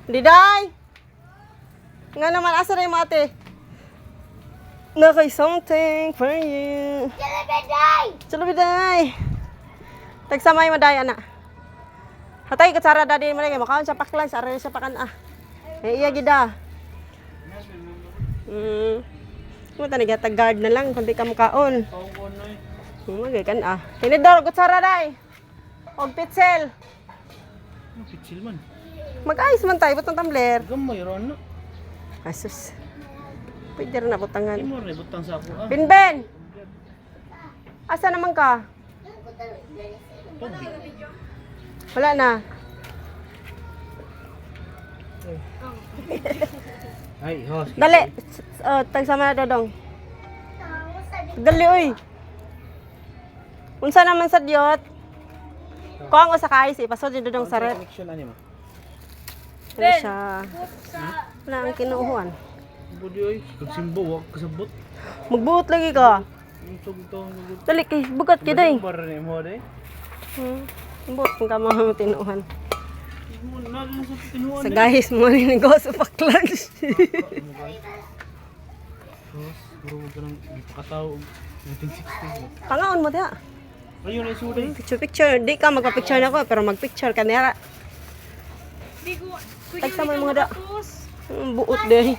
Diday! Nga naman, asa na yung mate? Nakay something for you. Chalabiday! Tagsamay mo day, anak. Hatay, katsara dadi mo rin. Makaon siya paklan, sa aray siya pakan iya gida. Kumata nagata guard na lang, kundi ka makaon. Magay kan Tinidor, kutsara day. Og pitsel. Pitsil man. Mag-ayos man tayo, butang tumbler. Gamay ron no. Asus. Pwede rin na butangan. Imo rin butang sa ako Binben! Asa naman ka? Wala na. Ay, hos. Dali. Tagsama na dodong. Dali, uy. Unsa naman sa diyot? Kuang o sa kais, ipasod yung dodong saret. Connection ani mo. Ano siya? Wala ang kinuuhan. Budi oy, kagsimbo wag kasabot. Magbuot lagi ka. Unsog to. Dali, kay bugat ka day. Bar ni mo day. Buot kung ka mga tinuuhan. Mo na lang sa tinuan. Sa guys mo rin negosyo paklan. Hos, bro ka nang ipakataw 1960. Pangaon mo diha. Ayun ay suday. Picture. Di ka magpa-picture na ko, pero mag-picture ka nera. Tagsama yung mga da. Buot day.